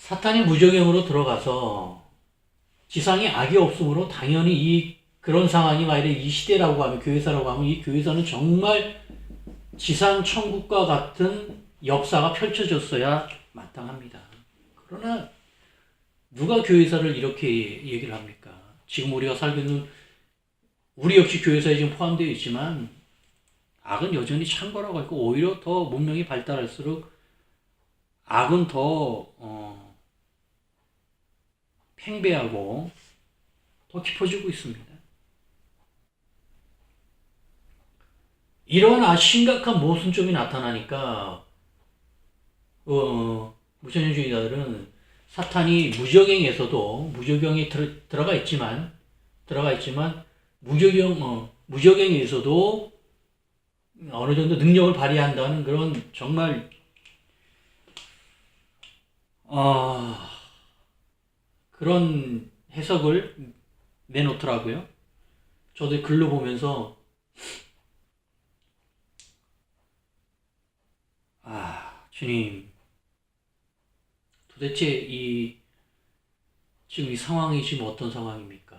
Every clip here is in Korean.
사탄이 무적행으로 들어가서 지상에 악이 없으므로 당연히 그런 상황이 만약에 이 시대라고 하면 교회사라고 하면 이 교회사는 정말 지상 천국과 같은 역사가 펼쳐졌어야 마땅합니다. 그러나 누가 교회사를 이렇게 얘기를 합니까? 지금 우리가 살고 있는 우리 역시 교회사에 지금 포함되어 있지만 악은 여전히 창궐하고 있고 오히려 더 문명이 발달할수록 악은 더 팽배하고 더 깊어지고 있습니다. 이러한 심각한 모순점이 나타나니까 무천년주의자들은 사탄이 무적행에 들어가 있지만 무적행에서도 어느 정도 능력을 발휘한다는 그런 정말 그런 해석을 내놓더라고요. 저도 글로 보면서 주님, 도대체 지금 이 상황이 지금 어떤 상황입니까?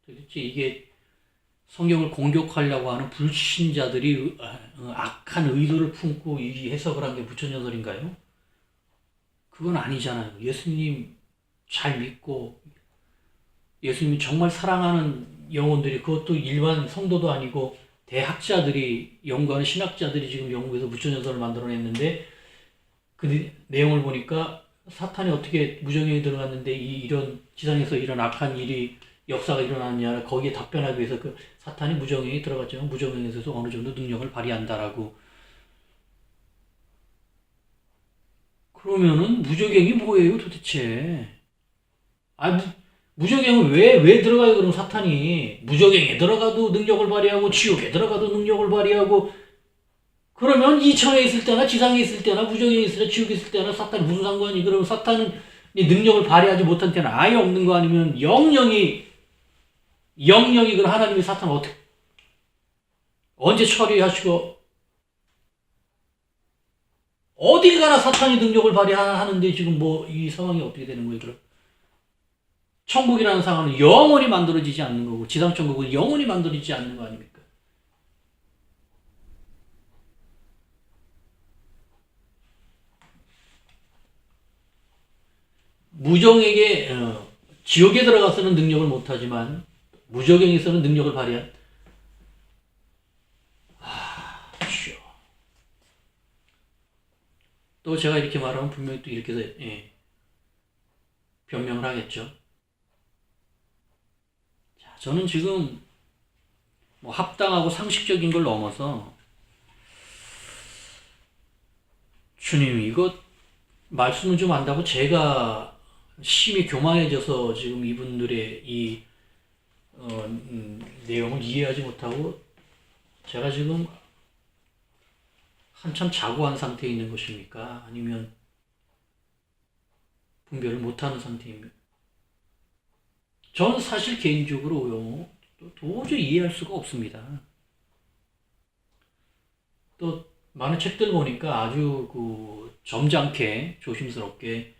도대체 이게 성경을 공격하려고 하는 불신자들이 악한 의도를 품고 이 해석을 한 게 부처녀설인가요? 그건 아니잖아요. 예수님 잘 믿고 예수님이 정말 사랑하는 영혼들이, 그것도 일반 성도도 아니고 대학자들이 연구하는 신학자들이 지금 연구해서 부처녀설을 만들어냈는데 그 내용을 보니까 사탄이 어떻게 무정행에 들어갔는데 이런 지상에서 이런 악한 일이 역사가 일어났냐, 거기에 답변하기 위해서 그 사탄이 무정행에 들어갔지만 무정행에서도 어느 정도 능력을 발휘한다라고. 그러면은 무적행이 뭐예요 도대체? 무적행은 왜 들어가요? 그럼 사탄이 무적행에 들어가도 능력을 발휘하고 지옥에 들어가도 능력을 발휘하고, 그러면 이 천에 있을 때나 지상에 있을 때나 무적행에 있을 때 지옥에 있을 때나 사탄이 무슨 상관이? 그러면 사탄은 능력을 발휘하지 못한 때는 아예 없는 거 아니면 영영이 그럼 하나님이 사탄을 언제 처리하시고 어디 가나 사탄이 능력을 발휘하는데 지금 뭐 이 상황이 어떻게 되는 거예요? 그럼 천국이라는 상황은 영원히 만들어지지 않는 거고 지상 천국은 영원히 만들어지지 않는 거 아닙니까? 무정에게 지옥에 들어가서는 능력을 못하지만 무적행에서는 능력을 발휘한. 또 제가 이렇게 말하면 분명히 또 이렇게 변명을 하겠죠. 자, 저는 지금 뭐 합당하고 상식적인 걸 넘어서 주님 이거 말씀은 좀 안다고 제가 심히 교만해져서 지금 이분들의 이 내용을 이해하지 못하고 제가 지금 한참 자고한 상태에 있는 것입니까? 아니면 분별을 못하는 상태입니까? 저는 사실 개인적으로요, 도저히 이해할 수가 없습니다. 또 많은 책들 보니까 아주 점잖게 조심스럽게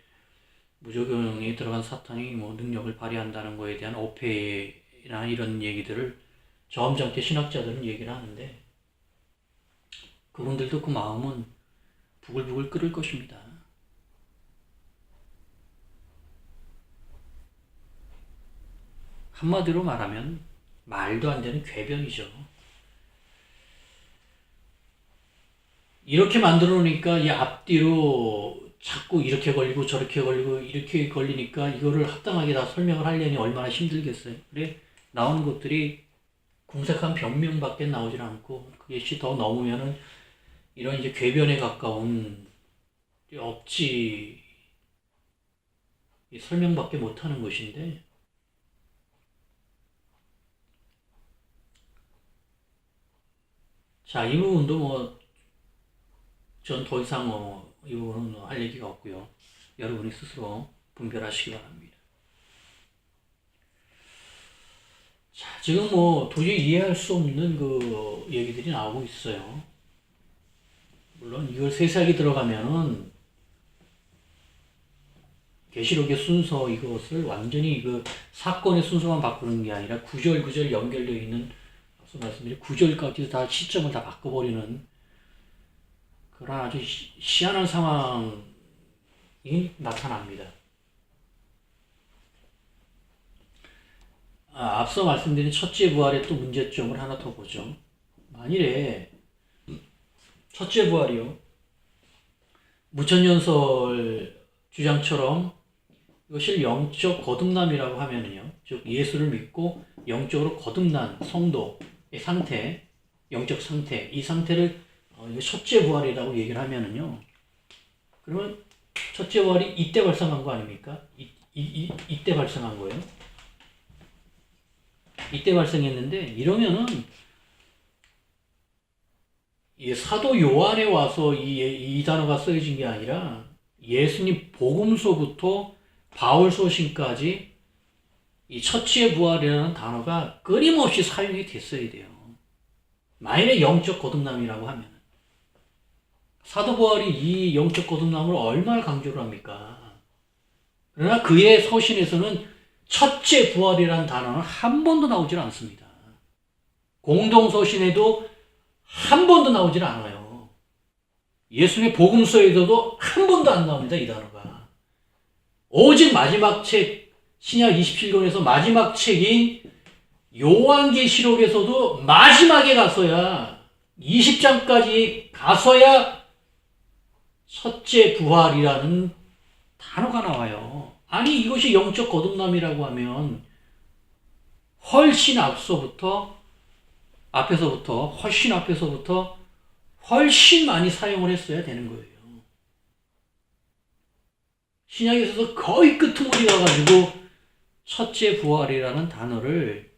무적용에 들어간 사탄이 뭐 능력을 발휘한다는 거에 대한 어폐나 이런 얘기들을 점잖게 신학자들은 얘기를 하는데 그분들도 그 마음은 부글부글 끓을 것입니다. 한마디로 말하면 말도 안 되는 궤변이죠. 이렇게 만들어 놓으니까 이 앞뒤로 자꾸 이렇게 걸리고 저렇게 걸리고 이렇게 걸리니까 이거를 합당하게 다 설명을 하려니 얼마나 힘들겠어요. 그래 나오는 것들이 궁색한 변명밖에 나오질 않고 그것이 더 넘으면은 이런 이제 궤변에 가까운 억지 설명밖에 못하는 것인데, 자, 이 부분도 뭐 전 더 이상 이 부분은 할 얘기가 없고요. 여러분이 스스로 분별하시기 바랍니다. 자, 지금 뭐 도저히 이해할 수 없는 그 얘기들이 나오고 있어요. 물론 이걸 세세하게 들어가면은 계시록의 순서 이것을 완전히 그 사건의 순서만 바꾸는 게 아니라 구절 연결되어 있는 앞서 말씀드린 구절까지 다 시점을 다 바꿔버리는 그런 아주 희한한 상황이 나타납니다. 앞서 말씀드린 첫째 부활의 또 문제점을 하나 더 보죠. 만일에 첫째 부활이요, 무천년설 주장처럼 이것을 영적 거듭남이라고 하면은요, 즉 예수를 믿고 영적으로 거듭난 성도의 상태, 영적 상태, 이 상태를 첫째 부활이라고 얘기를 하면은요, 그러면 첫째 부활이 이때 발생한 거 아닙니까? 이때 발생한 거예요. 이때 발생했는데, 이러면은 이 사도 요한에 와서 이 단어가 쓰여진 게 아니라 예수님 복음서부터 바울 서신까지 이 첫째 부활이라는 단어가 끊임없이 사용이 됐어야 돼요. 만일에 영적 거듭남이라고 하면 사도 바울이 이 영적 거듭남을 얼마나 강조를 합니까? 그러나 그의 서신에서는 첫째 부활이라는 단어는 한 번도 나오질 않습니다. 공동서신에도 한 번도 나오질 않아요. 예수님의 복음서에서도 한 번도 안 나옵니다, 이 단어가. 오직 마지막 책, 신약 27권에서 마지막 책인 요한계시록에서도 마지막에 가서야 20장까지 가서야 첫째 부활이라는 단어가 나와요. 아니 이것이 영적 거듭남이라고 하면 훨씬 앞서부터 훨씬 앞에서부터 훨씬 많이 사용을 했어야 되는 거예요. 신약에서도 거의 끄트머리 가가지고 첫째 부활이라는 단어를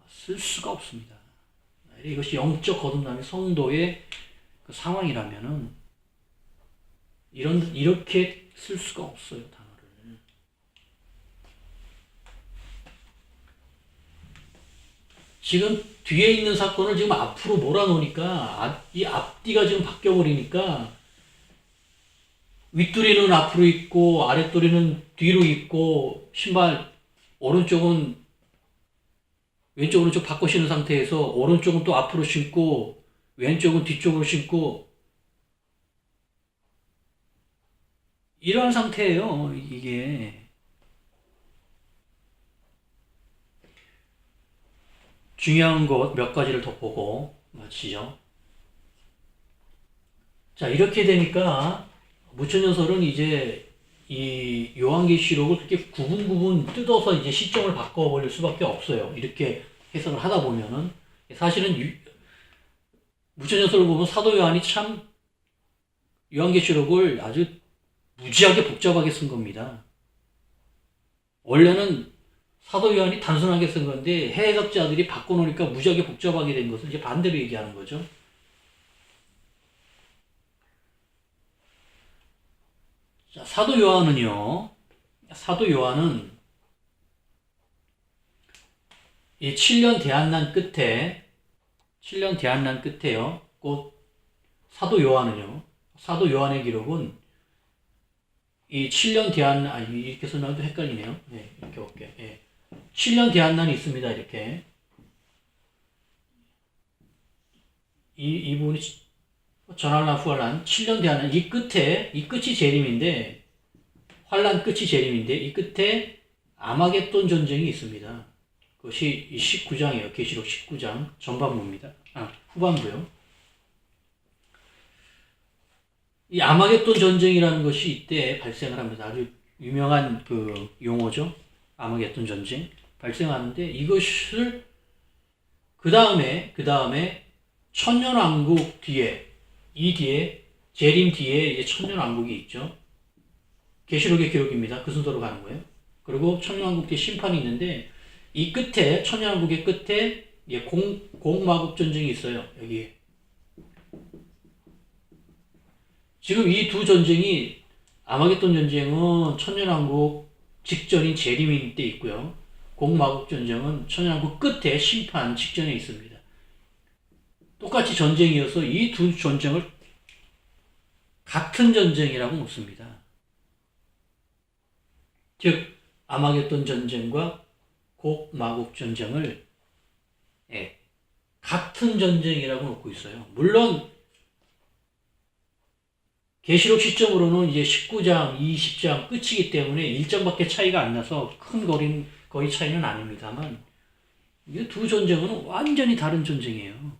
쓸 수가 없습니다. 이것이 영적 거듭남의 성도의 그 상황이라면은 이렇게 쓸 수가 없어요, 단어를. 지금 뒤에 있는 사건을 지금 앞으로 몰아놓으니까 이 앞뒤가 지금 바뀌어버리니까 윗두리는 앞으로 있고 아랫두리는 뒤로 있고 신발 왼쪽 오른쪽 바꿔 신은 상태에서 오른쪽은 또 앞으로 신고 왼쪽은 뒤쪽으로 신고 이러한 상태예요. 이게 중요한 것 몇 가지를 더 보고 마치죠. 자, 이렇게 되니까 무천년설은 이제 이 요한계시록을 그렇게 구분 뜯어서 이제 시점을 바꿔버릴 수밖에 없어요. 이렇게 해석을 하다 보면은 사실은 무천년설을 보면 사도 요한이 참 요한계시록을 아주 무지하게 복잡하게 쓴 겁니다. 원래는 사도 요한이 단순하게 쓴 건데 해석자들이 바꿔놓으니까 무지하게 복잡하게 된 것을 이제 반대로 얘기하는 거죠. 자, 사도 요한은 이 7년 대한난 끝에요. 곧 사도 요한의 기록은 이 7년 대한난, 이렇게 써놔도 헷갈리네요. 네, 이렇게 볼게요. 네. 7년 대한난이 있습니다, 이렇게. 이 부분이 전환란 후환란 7년 대한난 이 끝이 재림인데 환란 끝이 재림인데 이 끝에 아마겟돈 전쟁이 있습니다. 그것이 19장이에요. 계시록 19장 전반부입니다. 후반부요. 이 아마겟돈 전쟁이라는 것이 이때 발생을 합니다. 아주 유명한 그 용어죠. 아마겟돈 전쟁 발생하는데 이것을 그 다음에 천년왕국 뒤에 재림 뒤에 이제 천년왕국이 있죠. 계시록의 기록입니다. 그 순서로 가는 거예요. 그리고 천년왕국 뒤에 심판이 있는데 이 끝에 천년왕국의 끝에 공마국 전쟁이 있어요. 여기 지금 이 두 전쟁이 아마겟돈 전쟁은 천년왕국 직전인 재림인 때 있고요. 공마국 전쟁은 천년왕국 끝에 심판 직전에 있습니다. 똑같이 전쟁이어서 이 두 전쟁을 같은 전쟁이라고 묻습니다. 즉 아마겟돈 전쟁과 곡마곡 전쟁을 같은 전쟁이라고 놓고 있어요. 물론 계시록 시점으로는 이제 19장, 20장 끝이기 때문에 일정밖에 차이가 안 나서 큰 거리 차이는 아닙니다만 이 두 전쟁은 완전히 다른 전쟁이에요.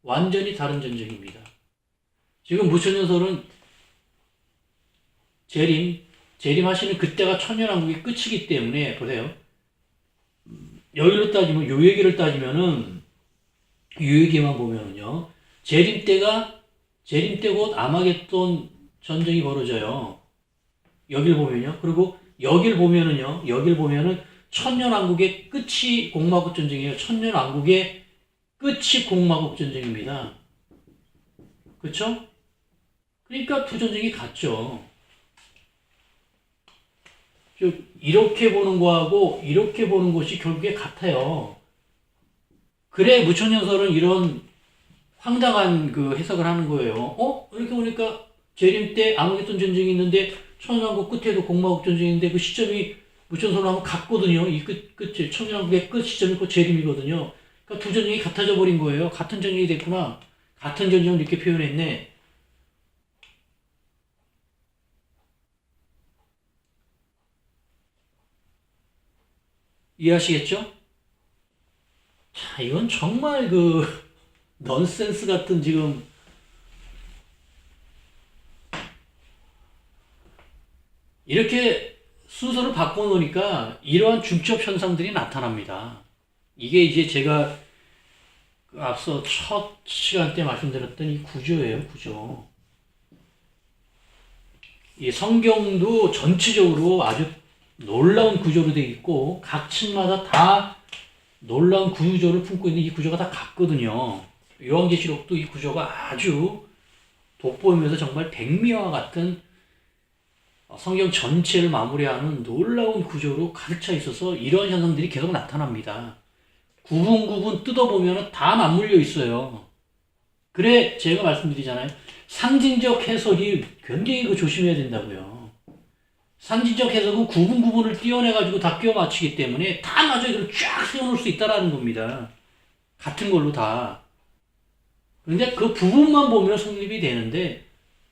완전히 다른 전쟁입니다. 지금 무천년설은 재림하시는 그때가 천년왕국의 끝이기 때문에 보세요. 여기로 따지면 요 얘기를 따지면은 요 얘기만 보면은요. 재림 때 곧 아마겟돈 전쟁이 벌어져요. 여길 보면요. 그리고 여길 보면은 천년왕국의 끝이 곡마곡 전쟁이에요. 천년왕국의 끝이 곡마곡 전쟁입니다. 그쵸? 그러니까 두 전쟁이 같죠. 즉 이렇게 보는 거하고 이렇게 보는 것이 결국에 같아요. 그래 무천년설은 이런 황당한 그 해석을 하는 거예요. 이렇게 보니까 재림 때 아마겟돈 전쟁이 있는데 천년왕국 끝에도 곡마곡 전쟁인데 그 시점이 무천년설로 하면 같거든요. 이 끝이 천년왕국의 끝 시점이 곧 재림이거든요. 그러니까 두 전쟁이 같아져 버린 거예요. 같은 전쟁이 됐구나. 같은 전쟁을 이렇게 표현했네. 이해하시겠죠? 자, 이건 정말 넌센스 같은 지금 이렇게 순서를 바꿔놓으니까 이러한 중첩 현상들이 나타납니다. 이게 이제 제가 앞서 첫 시간 때 말씀드렸던 이 구조예요, 구조. 이 성경도 전체적으로 아주 놀라운 구조로 되어 있고 각 층마다 다 놀라운 구조를 품고 있는 이 구조가 다 같거든요. 요한계시록도 이 구조가 아주 돋보이면서 정말 백미와 같은 성경 전체를 마무리하는 놀라운 구조로 가득 차 있어서 이런 현상들이 계속 나타납니다. 구분 뜯어보면 다 맞물려 있어요. 그래 제가 말씀드리잖아요. 상징적 해석이 굉장히 조심해야 된다고요. 상징적 해석은 구분을 띄어내가지고 다 끼워 맞추기 때문에 다 맞아요. 이걸 쫙 세워놓을 수 있다라는 겁니다. 같은 걸로 다. 그런데 그 부분만 보면 성립이 되는데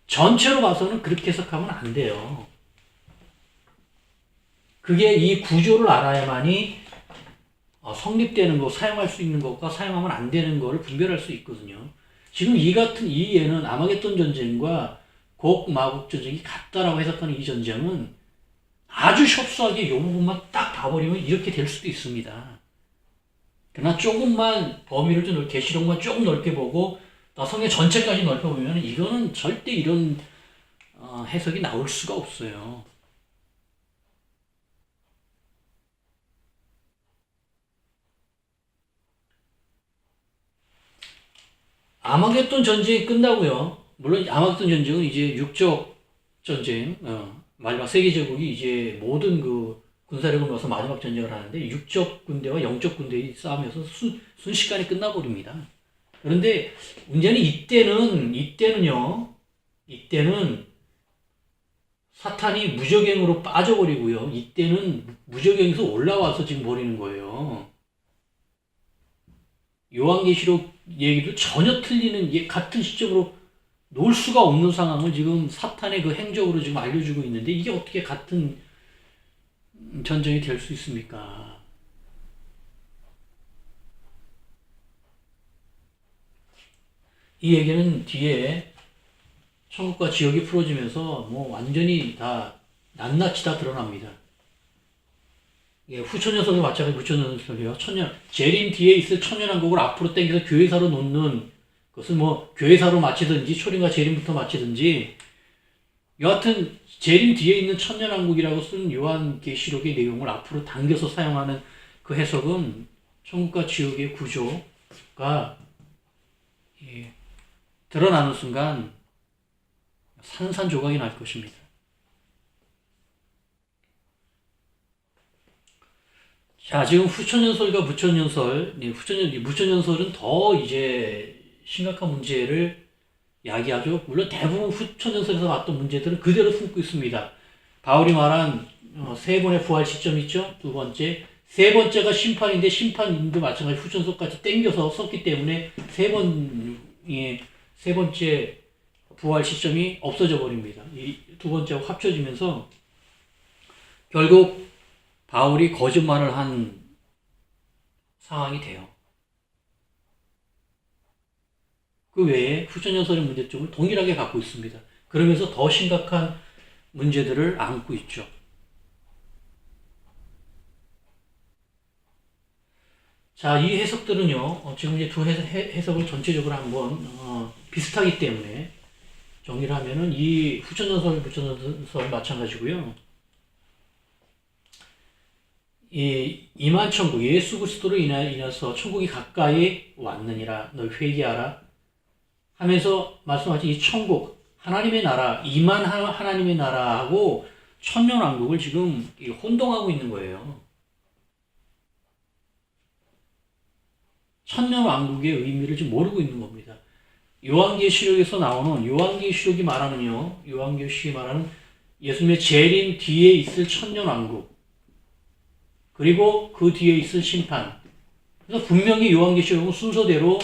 전체로 봐서는 그렇게 해석하면 안 돼요. 그게 이 구조를 알아야만이 성립되는 거, 사용할 수 있는 것과 사용하면 안 되는 거를 분별할 수 있거든요. 지금 이 예는 아마겟돈 전쟁과 곡마곡 전쟁이 같다라고 해석하는 이 전쟁은 아주 협소하게 이 부분만 딱 봐버리면 이렇게 될 수도 있습니다. 그러나 조금만 범위를 좀 계시록만 조금 넓게 보고 성경 전체까지 넓게 보면 이거는 절대 이런 해석이 나올 수가 없어요. 아마겟돈 전쟁이 끝나고요. 물론 아마겟돈 전쟁은 이제 육적 전쟁, 마지막 세계제국이 이제 모든 그 군사력을 모아서 마지막 전쟁을 하는데 육적 군대와 영적 군대의 싸움에서 순식간에 끝나버립니다. 그런데 문제는 이때는 사탄이 무적행으로 빠져버리고요. 이때는 무적행에서 올라와서 지금 버리는 거예요. 요한계시록 얘기도 전혀 틀리는 같은 시점으로 놓을 수가 없는 상황을 지금 사탄의 그 행적으로 지금 알려주고 있는데 이게 어떻게 같은 전쟁이 될 수 있습니까? 이 얘기는 뒤에 천국과 지옥이 풀어지면서 뭐 완전히 다 낱낱이 다 드러납니다. 예, 후천년설도 마찬가지 무천년설이요. 재림 뒤에 있을 천년왕국을 앞으로 당겨서 교회사로 놓는 그것을 뭐 교회사로 마치든지 초림과 재림부터 마치든지 여하튼 재림 뒤에 있는 천년왕국이라고 쓴 요한계시록의 내용을 앞으로 당겨서 사용하는 그 해석은 천국과 지옥의 구조가 드러나는 순간 산산조각이 날 것입니다. 자, 지금 후천연설과 무천연설, 무천연설은 더 이제 심각한 문제를 야기하죠. 물론 대부분 후천연설에서 봤던 문제들은 그대로 품고 있습니다. 바울이 말한 세 번의 부활 시점 있죠. 두 번째, 세 번째가 심판인데 심판도 마찬가지 후천서까지 땡겨서 썼기 때문에 세 번째 부활 시점이 없어져 버립니다. 이 두 번째와 합쳐지면서 결국 바울이 거짓말을 한 상황이 돼요. 그 외에 후천연설의 문제점을 동일하게 갖고 있습니다. 그러면서 더 심각한 문제들을 안고 있죠. 자, 이 해석들은요, 지금 이제 두 해석을 전체적으로 한번 비슷하기 때문에 정리를 하면은 이 후천연설 마찬가지고요. 이 이만천국 예수 그리스도로 인해서 천국이 가까이 왔느니라 너희 회개하라 하면서 말씀하신 이 천국 하나님의 나라 하나님의 나라하고 천년왕국을 지금 혼동하고 있는 거예요. 천년왕국의 의미를 지금 모르고 있는 겁니다. 요한계시록에서 나오는 요한계시록이 말하는 예수님의 재림 뒤에 있을 천년왕국 그리고 그 뒤에 있을 심판. 그래서 분명히 요한계시록은 순서대로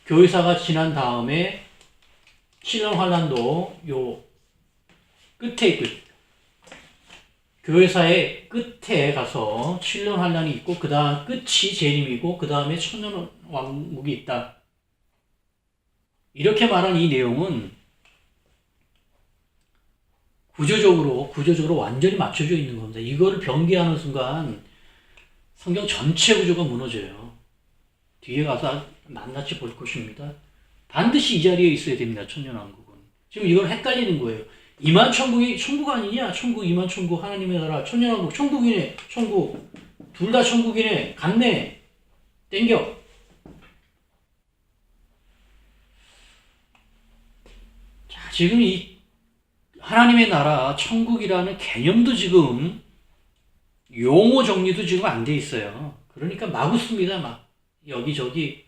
교회사가 지난 다음에 7년 환란도 요 끝에 교회사의 끝에 가서 7년 환란이 있고 그 다음 끝이 재림이고 그 다음에 천년 왕국이 있다. 이렇게 말한 이 내용은 구조적으로 완전히 맞춰져 있는 겁니다. 이거를 변개하는 순간 성경 전체 구조가 무너져요. 뒤에 가서 낱낱이 볼 것입니다. 반드시 이 자리에 있어야 됩니다. 천년왕국은. 지금 이걸 헷갈리는 거예요. 이만천국이 천국 아니냐? 천국, 이만천국, 하나님의 나라, 천년왕국, 천국이네, 천국. 둘 다 천국이네, 같네. 땡겨. 자, 지금 이 하나님의 나라, 천국이라는 개념도 지금 용어 정리도 지금 안 돼 있어요. 그러니까 막 웃습니다. 막 여기저기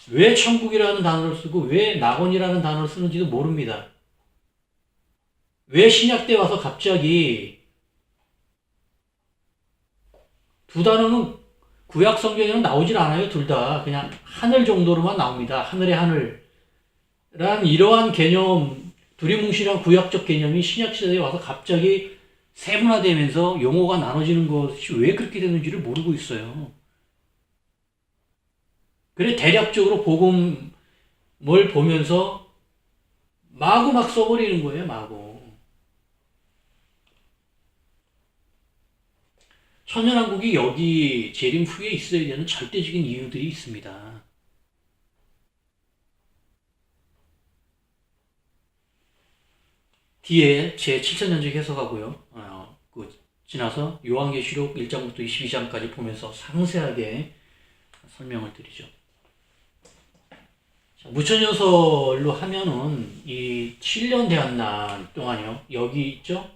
왜 천국이라는 단어를 쓰고 왜 낙원이라는 단어를 쓰는지도 모릅니다. 왜 신약 때 와서 갑자기 두 단어는 구약 성경에는 나오질 않아요. 둘 다 그냥 하늘 정도로만 나옵니다. 하늘의 하늘 란 이러한 개념 두리뭉실한 구약적 개념이 신약 시대에 와서 갑자기 세분화되면서 용어가 나눠지는 것이 왜 그렇게 되는지를 모르고 있어요. 그래 대략적으로 복음을 보면서 마구 막 써버리는 거예요. 마구. 천년왕국이 여기 재림 후에 있어야 되는 절대적인 이유들이 있습니다. 뒤에 제 7천년적 해석하고요. 지나서 요한계시록 1장부터 22장까지 보면서 상세하게 설명을 드리죠. 자, 무천년설로 하면은 이 7년 대한날 동안요. 여기 있죠?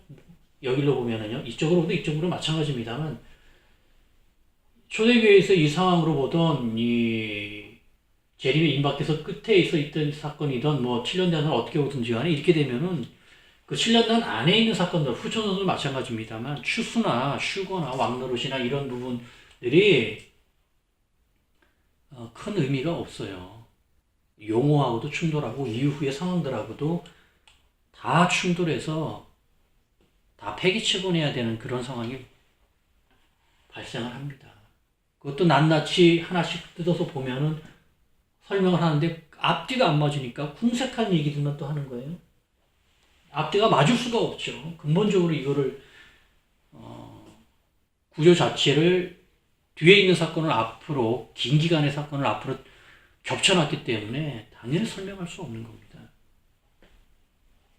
여기로 보면은요. 이쪽으로도 이쪽으로 마찬가지입니다만 초대교회에서 이 상황으로 보던 이 재림의 임박해서 끝에 있던 사건이던 뭐 7년 대한날 어떻게 오든지 간에 이렇게 되면은 그 7년단 안에 있는 사건들, 후천선도 마찬가지입니다만 추수나 휴거나 왕노릇이나 이런 부분들이 큰 의미가 없어요. 용어하고도 충돌하고 이후의 상황들하고도 다 충돌해서 다 폐기처분해야 되는 그런 상황이 발생을 합니다. 그것도 낱낱이 하나씩 뜯어서 보면은 설명을 하는데 앞뒤가 안 맞으니까 궁색한 얘기들만 또 하는 거예요. 앞뒤가 맞을 수가 없죠. 근본적으로 이거를 구조 자체를 뒤에 있는 사건을 앞으로 긴 기간의 사건을 앞으로 겹쳐놨기 때문에 당연히 설명할 수 없는 겁니다.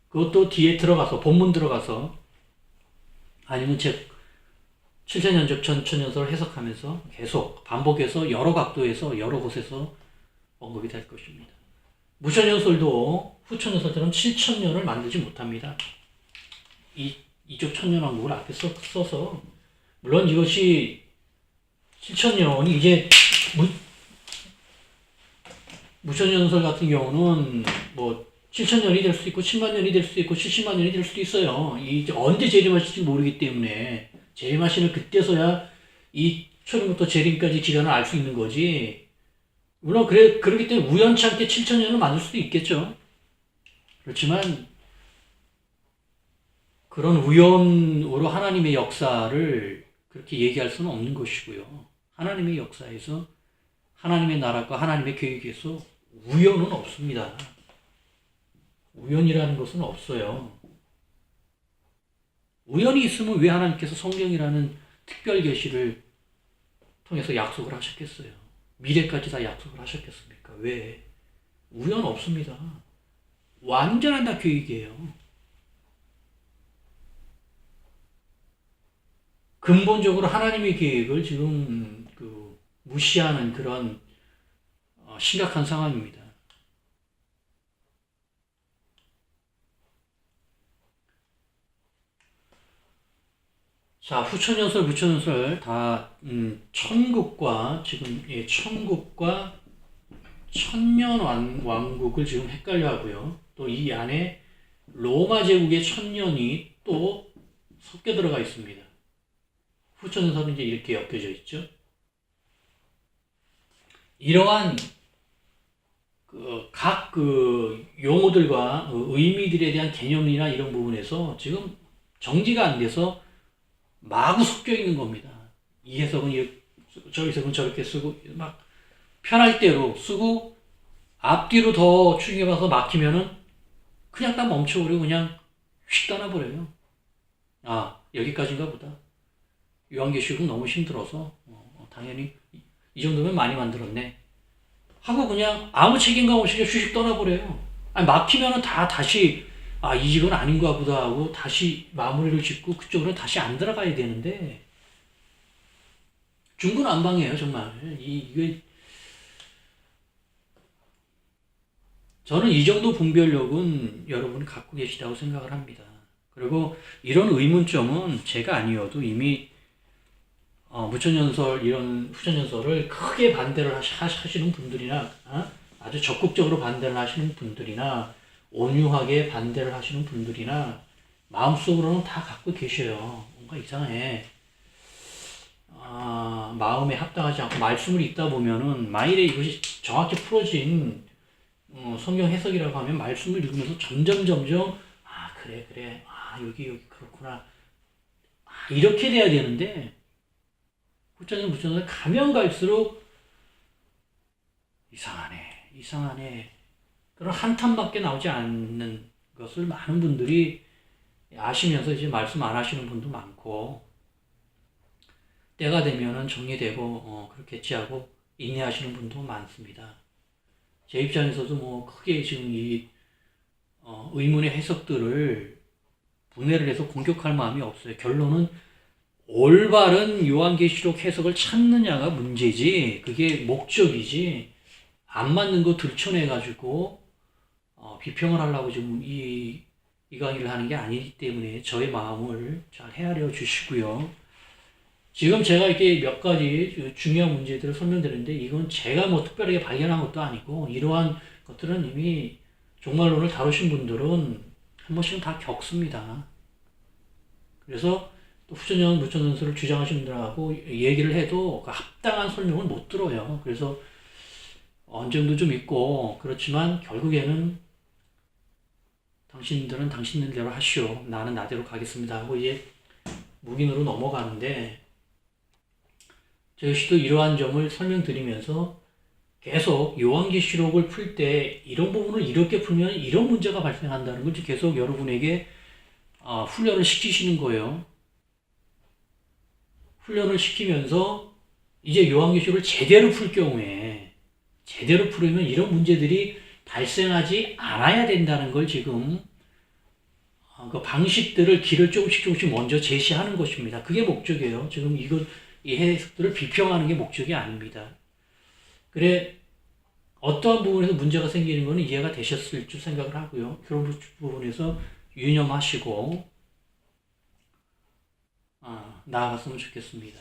그것도 뒤에 들어가서 본문 들어가서 아니면 책 7천년적 천천연설을 해석하면서 계속 반복해서 여러 각도에서 여러 곳에서 언급이 될 것입니다. 무천연설도 후천연설처럼 7천년을 만들지 못합니다. 이쪽 천년왕국을 앞에 써서 물론 이것이 7천년이 이제 무천연설 같은 경우는 뭐 7천년이 될 수도 있고 10만 년이 될 수도 있고 70만 년이 될 수도 있어요. 이 언제 재림하실지 모르기 때문에 재림하시는 그때서야 이 초림부터 재림까지 기간을 알 수 있는 거지. 물론 그렇기 때문에 우연찮게 7천년을 만들 수도 있겠죠. 그렇지만 그런 우연으로 하나님의 역사를 그렇게 얘기할 수는 없는 것이고요. 하나님의 역사에서 하나님의 나라과 하나님의 계획에서 우연은 없습니다. 우연이라는 것은 없어요. 우연이 있으면 왜 하나님께서 성경이라는 특별 계시를 통해서 약속을 하셨겠어요? 미래까지 다 약속을 하셨겠습니까? 왜? 우연 없습니다. 완전한 다 계획이에요. 근본적으로 하나님의 계획을 지금 무시하는 그런 심각한 상황입니다. 자, 후천연설, 부천연설 다 천국과 지금 천국과 천년 왕국을 지금 헷갈려 하고요. 또 이 안에 로마 제국의 천년이 또 섞여 들어가 있습니다. 후천연설은 이제 이렇게 엮여져 있죠. 이러한 각 용어들과 의미들에 대한 개념이나 이런 부분에서 지금 정지가 안 돼서 마구 섞여 있는 겁니다. 이 해석은 저 해석은 저렇게 쓰고 막 편할 대로 쓰고 앞뒤로 더 추격해서 막히면은 그냥 딱 멈춰버리고 그냥 휙 떠나버려요. 아, 여기까지인가 보다. 요한계시록은 너무 힘들어서 당연히 이 정도면 많이 만들었네 하고 그냥 아무 책임감 없이 휙 떠나버려요. 아니, 막히면은 다시 이 집은 아닌가 보다 하고 다시 마무리를 짓고 그쪽으로 다시 안 들어가야 되는데 중구난방이에요 정말. 이게 저는 이 정도 분별력은 여러분이 갖고 계시다고 생각을 합니다. 그리고 이런 의문점은 제가 아니어도 이미 무천연설 이런 후천연설을 크게 반대를 하시는 분들이나 아주 적극적으로 반대를 하시는 분들이나 온유하게 반대를 하시는 분들이나 마음속으로는 다 갖고 계셔요. 뭔가 이상해. 마음에 합당하지 않고 말씀을 읽다 보면은 만일에 이것이 정확히 풀어진 성경 해석이라고 하면 말씀을 읽으면서 점점 그래 여기 그렇구나 이렇게 돼야 되는데 후천연설 가면 갈수록 이상하네 그런 한탄밖에 나오지 않는 것을 많은 분들이 아시면서 이제 말씀 안 하시는 분도 많고 때가 되면은 정리되고 그렇겠지 하고 인내하시는 분도 많습니다. 제 입장에서도 뭐 크게 지금 이 의문의 해석들을 분해를 해서 공격할 마음이 없어요. 결론은 올바른 요한계시록 해석을 찾느냐가 문제지 그게 목적이지 안 맞는 거 들춰내가지고 비평을 하려고 지금 이 강의를 하는 게 아니기 때문에 저의 마음을 잘 헤아려 주시고요. 지금 제가 이렇게 몇 가지 중요한 문제들을 설명드렸는데 이건 제가 뭐 특별하게 발견한 것도 아니고 이러한 것들은 이미 종말론을 다루신 분들은 한 번씩은 다 겪습니다. 그래서 또 후천연, 무천연설을 주장하시는 분들하고 얘기를 해도 그 합당한 설명을 못 들어요. 그래서 어느 정도 좀 있고 그렇지만 결국에는 당신들은 당신들대로 하시오. 나는 나대로 가겠습니다 하고 이제 묵인으로 넘어가는데 저 역시도 이러한 점을 설명드리면서 계속 요한계시록을 풀 때 이런 부분을 이렇게 풀면 이런 문제가 발생한다는 걸 계속 여러분에게 훈련을 시키시는 거예요. 훈련을 시키면서 이제 요한계시록을 제대로 풀 경우에 제대로 풀으면 이런 문제들이 발생하지 않아야 된다는 걸 지금 그 방식들을 길을 조금씩 먼저 제시하는 것입니다. 그게 목적이에요. 지금 이 해석들을 비평하는 게 목적이 아닙니다. 그래 어떠한 부분에서 문제가 생기는 것은 이해가 되셨을 줄 생각을 하고요. 그런 부분에서 유념하시고 나아갔으면 좋겠습니다.